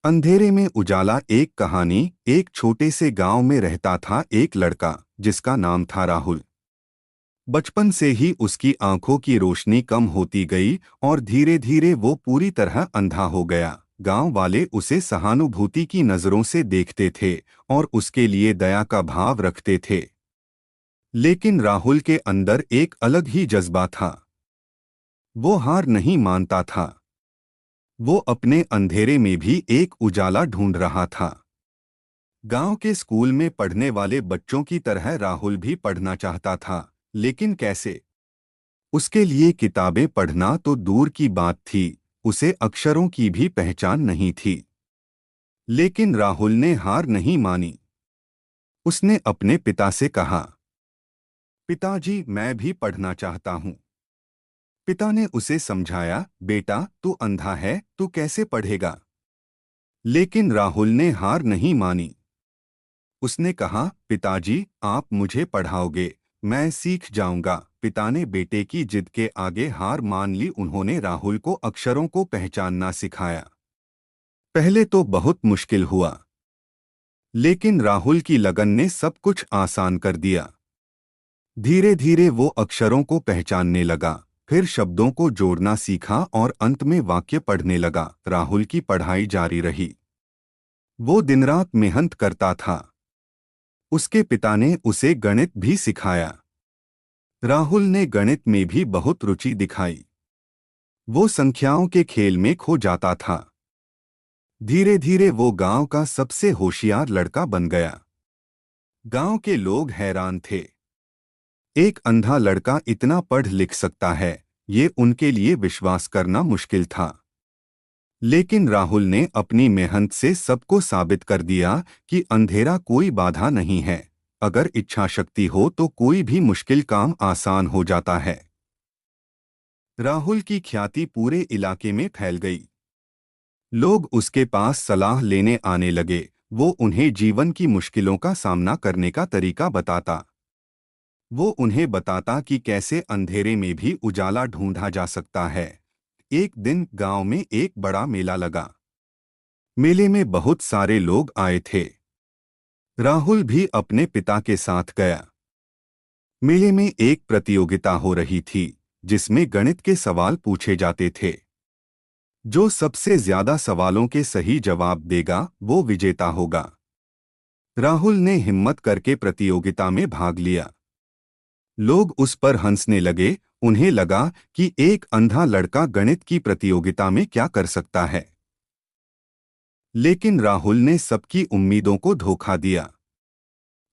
अंधेरे में उजाला। एक कहानी। एक छोटे से गांव में रहता था एक लड़का जिसका नाम था राहुल। बचपन से ही उसकी आंखों की रोशनी कम होती गई और धीरे धीरे वो पूरी तरह अंधा हो गया। गांव वाले उसे सहानुभूति की नजरों से देखते थे और उसके लिए दया का भाव रखते थे। लेकिन राहुल के अंदर एक अलग ही जज्बा था। वो हार नहीं मानता था। वो अपने अंधेरे में भी एक उजाला ढूंढ रहा था। गांव के स्कूल में पढ़ने वाले बच्चों की तरह राहुल भी पढ़ना चाहता था, लेकिन कैसे? उसके लिए किताबें पढ़ना तो दूर की बात थी, उसे अक्षरों की भी पहचान नहीं थी। लेकिन राहुल ने हार नहीं मानी। उसने अपने पिता से कहा, पिताजी, मैं भी पढ़ना चाहता हूँ। पिता ने उसे समझाया, बेटा, तू अंधा है, तू कैसे पढ़ेगा? लेकिन राहुल ने हार नहीं मानी। उसने कहा, पिताजी, आप मुझे पढ़ाओगे, मैं सीख जाऊंगा। पिता ने बेटे की जिद के आगे हार मान ली। उन्होंने राहुल को अक्षरों को पहचानना सिखाया। पहले तो बहुत मुश्किल हुआ, लेकिन राहुल की लगन ने सब कुछ आसान कर दिया। धीरे धीरे वो अक्षरों को पहचानने लगा, फिर शब्दों को जोड़ना सीखा और अंत में वाक्य पढ़ने लगा। राहुल की पढ़ाई जारी रही। वो दिन रात मेहनत करता था। उसके पिता ने उसे गणित भी सिखाया। राहुल ने गणित में भी बहुत रुचि दिखाई। वो संख्याओं के खेल में खो जाता था। धीरे धीरे वो गांव का सबसे होशियार लड़का बन गया। गांव के लोग हैरान थे। एक अंधा लड़का इतना पढ़ लिख सकता है, ये उनके लिए विश्वास करना मुश्किल था। लेकिन राहुल ने अपनी मेहनत से सबको साबित कर दिया कि अंधेरा कोई बाधा नहीं है। अगर इच्छा शक्ति हो तो कोई भी मुश्किल काम आसान हो जाता है। राहुल की ख्याति पूरे इलाके में फैल गई। लोग उसके पास सलाह लेने आने लगे। वो उन्हें जीवन की मुश्किलों का सामना करने का तरीका बताता। वो उन्हें बताता कि कैसे अंधेरे में भी उजाला ढूंढा जा सकता है। एक दिन गांव में एक बड़ा मेला लगा। मेले में बहुत सारे लोग आए थे। राहुल भी अपने पिता के साथ गया। मेले में एक प्रतियोगिता हो रही थी, जिसमें गणित के सवाल पूछे जाते थे। जो सबसे ज्यादा सवालों के सही जवाब देगा, वो विजेता होगा। राहुल ने हिम्मत करके प्रतियोगिता में भाग लिया। लोग उस पर हंसने लगे। उन्हें लगा कि एक अंधा लड़का गणित की प्रतियोगिता में क्या कर सकता है। लेकिन राहुल ने सबकी उम्मीदों को धोखा दिया।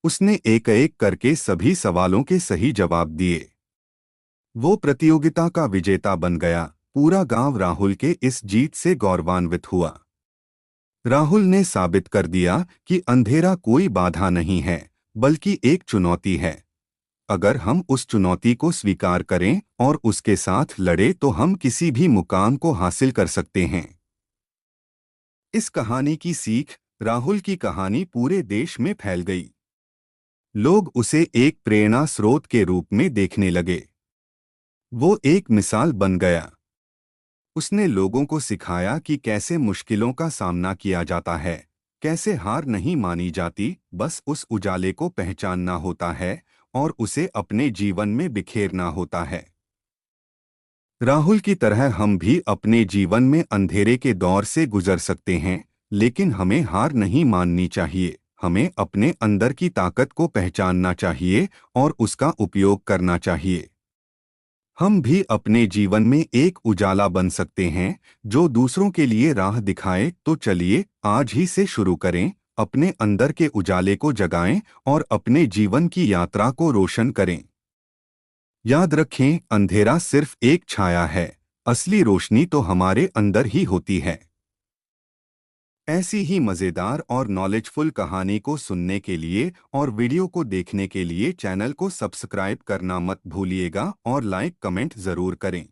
उसने एक एक करके सभी सवालों के सही जवाब दिए। वो प्रतियोगिता का विजेता बन गया। पूरा गांव राहुल के इस जीत से गौरवान्वित हुआ। राहुल ने साबित कर दिया कि अंधेरा कोई बाधा नहीं है, बल्कि एक चुनौती है। अगर हम उस चुनौती को स्वीकार करें और उसके साथ लड़े तो हम किसी भी मुकाम को हासिल कर सकते हैं। इस कहानी की सीख। राहुल की कहानी पूरे देश में फैल गई। लोग उसे एक प्रेरणा स्रोत के रूप में देखने लगे। वो एक मिसाल बन गया। उसने लोगों को सिखाया कि कैसे मुश्किलों का सामना किया जाता है, कैसे हार नहीं मानी जाती, बस उस उजाले को पहचानना होता है और उसे अपने जीवन में बिखेरना होता है। राहुल की तरह हम भी अपने जीवन में अंधेरे के दौर से गुजर सकते हैं, लेकिन हमें हार नहीं माननी चाहिए। हमें अपने अंदर की ताकत को पहचानना चाहिए और उसका उपयोग करना चाहिए। हम भी अपने जीवन में एक उजाला बन सकते हैं, जो दूसरों के लिए राह दिखाए। तो चलिए आज ही से शुरू करें, अपने अंदर के उजाले को जगाएं और अपने जीवन की यात्रा को रोशन करें। याद रखें, अंधेरा सिर्फ एक छाया है, असली रोशनी तो हमारे अंदर ही होती है। ऐसी ही मज़ेदार और नॉलेजफुल कहानी को सुनने के लिए और वीडियो को देखने के लिए चैनल को सब्सक्राइब करना मत भूलिएगा और लाइक कमेंट ज़रूर करें।